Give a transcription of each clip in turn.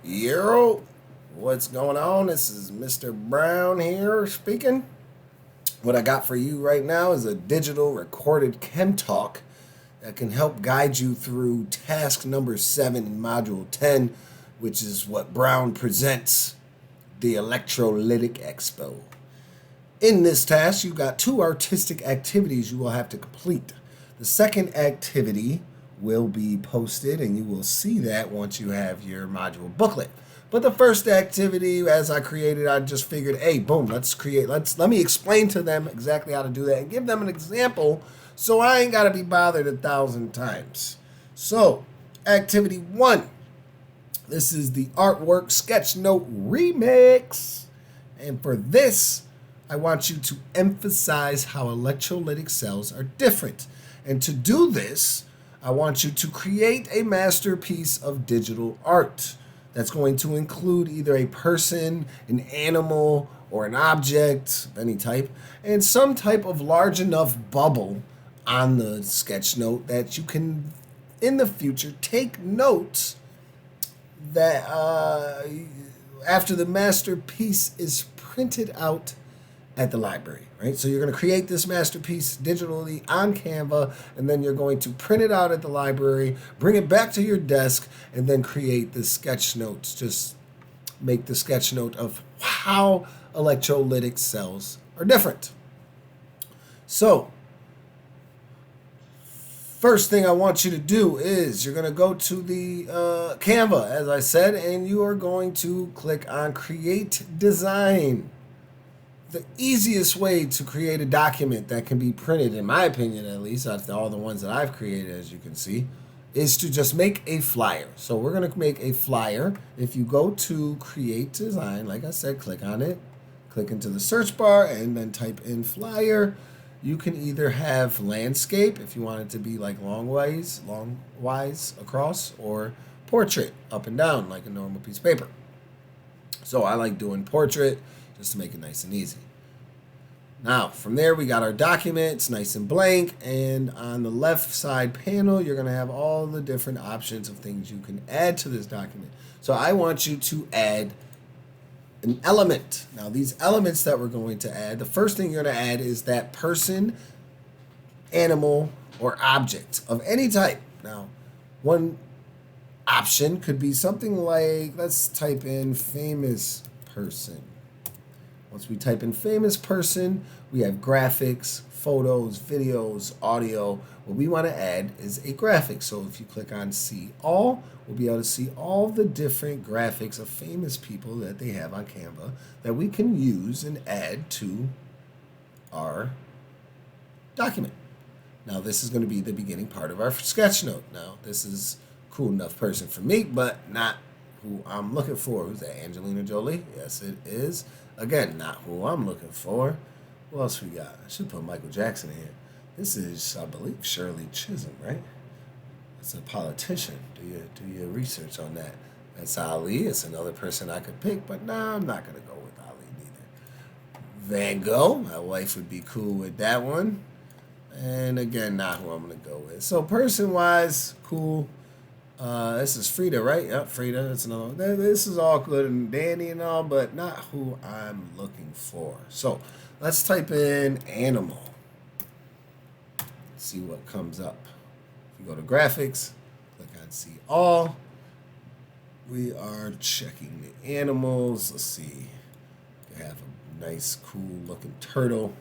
Yo, what's going on? This is Mr. Brown here speaking. What I got for you right now is a digital recorded ChemTalk that can help guide you through task number 7 in Module 10, which is what Brown presents, the Electrolytic EXPO. In this task, you've got 2 artistic activities you will have to complete. The second activity will be posted, and you will see that once you have your module booklet. But the first activity, as I created, I just figured, hey, boom, let me explain to them exactly how to do that and give them an example so I ain't got to be bothered 1,000 times. So, activity 1. This is the artwork sketch note remix. And for this, I want you to emphasize how electrolytic cells are different. And to do this, I want you to create a masterpiece of digital art that's going to include either a person, an animal, or an object of any type, and some type of large enough bubble on the sketch note that you can, in the future, take notes that after the masterpiece is printed out at the library, right? So you're going to create this masterpiece digitally on Canva, and then you're going to print it out at the library, bring it back to your desk, and then create the sketch notes. Just make the sketch note of how electrolytic cells are different. So, first thing I want you to do is you're going to go to the Canva, as I said, and you are going to click on Create Design. The easiest way to create a document that can be printed, in my opinion at least, out of all the ones that I've created, as you can see, is to just make a flyer. So we're going to make a flyer. If you go to Create Design, like I said, click on it, click into the search bar, and then type in flyer. You can either have landscape, if you want it to be like long wise across, or portrait, up and down, like a normal piece of paper. So I like doing portrait, just to make it nice and easy. Now, from there, we got our document. It's nice and blank. And on the left side panel, you're going to have all the different options of things you can add to this document. So I want you to add an element. Now, these elements that we're going to add, the first thing you're going to add is that person, animal, or object of any type. Now, one option could be something like, let's type in famous person. Once we type in famous person, we have graphics, photos, videos, audio. What we want to add is a graphic. So if you click on See All, we'll be able to see all the different graphics of famous people that they have on Canva that we can use and add to our document. Now this is going to be the beginning part of our sketch note. Now this is cool enough person for me, but not who I'm looking for. Who's that? Angelina Jolie? Yes, it is. Again, not who I'm looking for. What else we got? I should put Michael Jackson in here. This is, I believe, Shirley Chisholm, right? That's a politician. Do your research on that. That's Ali. It's another person I could pick, but nah, I'm not going to go with Ali neither. Van Gogh. My wife would be cool with that one. And again, not who I'm going to go with. So person-wise, cool. This is Frida, right? Yep, Frida. That's another one. This is all good and dandy and all, but not who I'm looking for. So let's type in animal. See what comes up. If you go to graphics, click on See All. We are checking the animals. Let's see. We have a nice, cool looking turtle.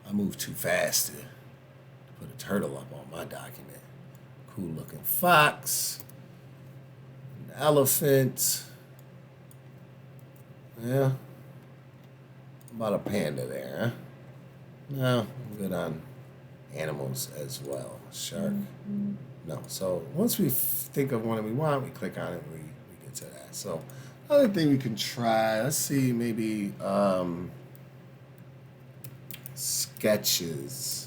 I moved too fast to put a turtle up on my document. Cool looking fox, an elephant, yeah, about a panda there, huh? No, I'm good on animals as well. Shark, no. So once we think of one that we want, we click on it, we get to that. So another thing we can try, let's see, maybe sketches.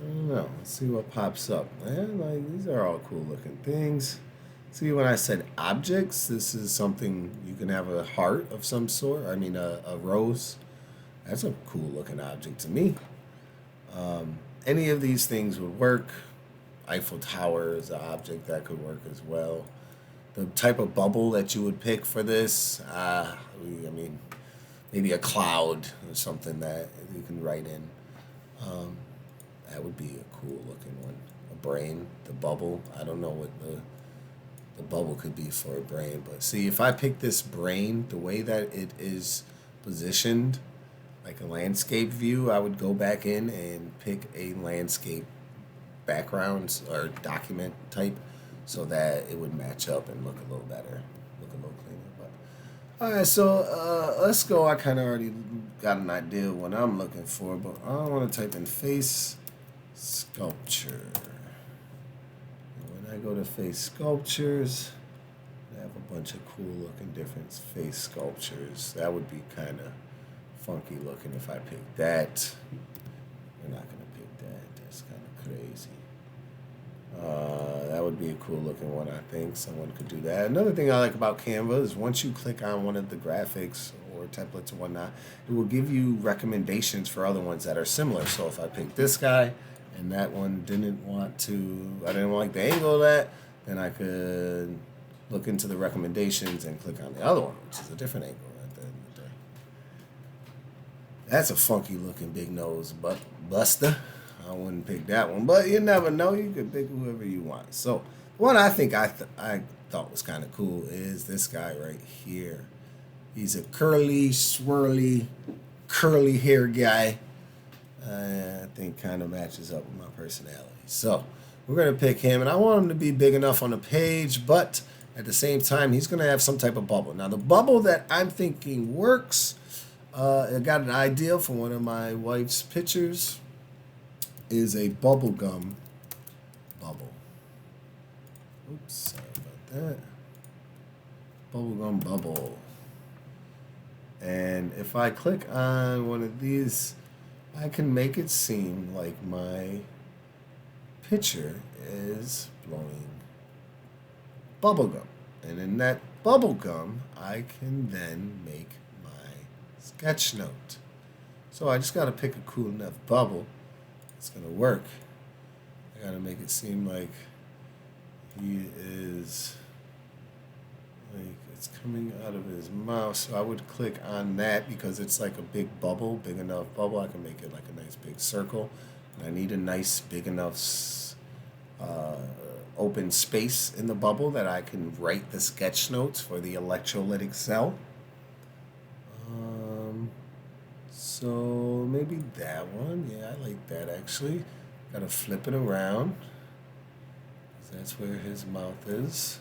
I don't know. Let's see what pops up. Man, like these are all cool looking things. See, when I said objects, this is something you can have a heart of some sort. I mean, a rose. That's a cool looking object to me. Any of these things would work. Eiffel Tower is an object that could work as well. the type of bubble that you would pick for this. I mean, maybe a cloud or something that you can write in. Um, that would be a cool looking one. A brain, the bubble. I don't know what the bubble could be for a brain, but see, if I pick this brain, the way that it is positioned, like a landscape view, I would go back in and pick a landscape backgrounds or document type so that it would match up and look a little better, look a little cleaner. But all right, so let's go. I kind of already got an idea of what I'm looking for, but I want to type in face sculpture. And when I go to face sculptures, I have a bunch of cool looking different face sculptures. That would be kind of funky looking if I pick that. We're not gonna pick that. That's kind of crazy. That would be a cool looking one. I think someone could do that. Another thing I like about Canva is once you click on one of the graphics or templates or whatnot, it will give you recommendations for other ones that are similar. So if I pick this guy and that one I didn't like the angle of that, then I could look into the recommendations and click on the other one, which is a different angle at the end of the day. That's a funky looking big nose buster. I wouldn't pick that one, but you never know. You could pick whoever you want. So one I think I thought was kind of cool is this guy right here. He's a curly, swirly, curly hair guy. I think kind of matches up with my personality. So we're going to pick him, and I want him to be big enough on the page, but at the same time, he's going to have some type of bubble. Now, the bubble that I'm thinking works, I got an idea from one of my wife's pictures, is a bubble gum bubble. Oops, sorry about that. Bubblegum bubble. And if I click on one of these, I can make it seem like my picture is blowing bubblegum. And in that bubblegum, I can then make my sketch note. So I just got to pick a cool enough bubble. It's going to work. I got to make it seem like he is, like it's coming out of his mouth. So I would click on that because it's like a big bubble, big enough bubble. I can make it like a nice big circle. And I need a nice big enough open space in the bubble that I can write the sketch notes for the electrolytic cell. So maybe that one. Yeah, I like that actually. Gotta flip it around. That's where his mouth is.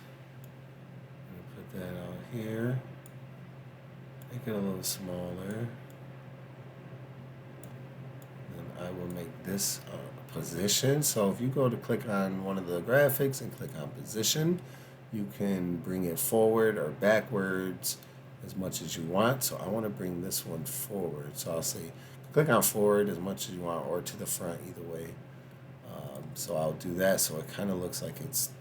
I'm gonna put that out here. Make it a little smaller. And I will make this position. So if you go to click on one of the graphics and click on position, you can bring it forward or backwards as much as you want. So I want to bring this one forward. So I'll say click on forward as much as you want or to the front, either way. So I'll do that so it kind of looks like it's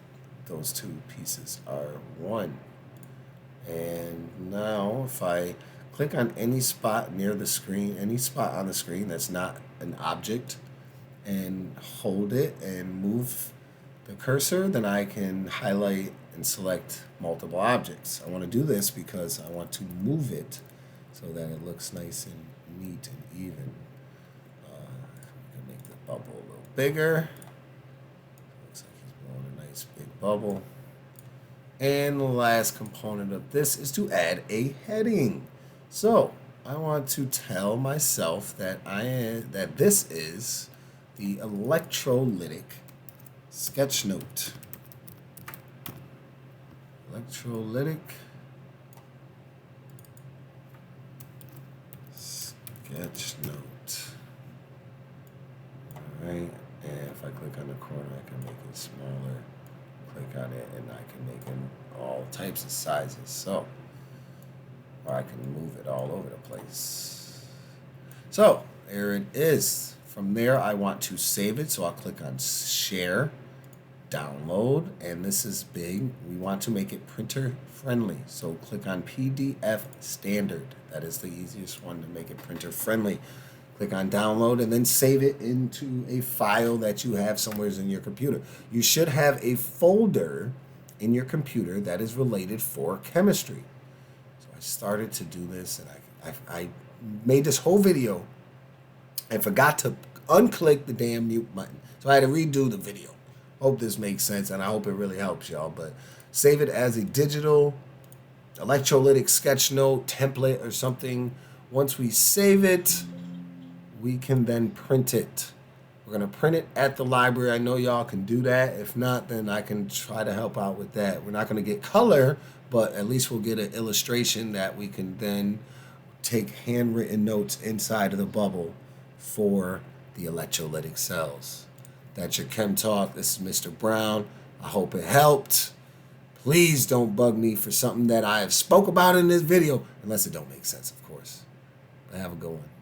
those two pieces are one. And now if I click on any spot near the screen, any spot on the screen that's not an object, and hold it and move the cursor, then I can highlight and select multiple objects. I want to do this because I want to move it so that it looks nice and neat and even. I can make the bubble a little bigger. Looks like he's blowing a nice big bubble. And the last component of this is to add a heading. So I want to tell myself that that this is the electrolytic sketch note. Electrolytic sketch note. Alright, and if I click on the corner, I can make it smaller. Click on it, and I can make them all types of sizes. So, or I can move it all over the place. So, there it is. From there, I want to save it, so I'll click on Share, Download, and this is big. We want to make it printer friendly, so click on PDF Standard. That is the easiest one to make it printer friendly. Click on Download, and then save it into a file that you have somewhere in your computer. You should have a folder in your computer that is related for chemistry. So I started to do this, and I made this whole video and forgot to unclick the damn mute button. So I had to redo the video. Hope this makes sense, and I hope it really helps y'all. But save it as a digital electrolytic sketch note template or something. Once we save it, we can then print it. We're going to print it at the library. I know y'all can do that. If not, then I can try to help out with that. We're not going to get color, but at least we'll get an illustration that we can then take handwritten notes inside of the bubble for the electrolytic cells. That's your ChemTalk. This is Mr. Brown. I hope it helped. Please don't bug me for something that I have spoke about in this video, unless it don't make sense, of course. But have a good one.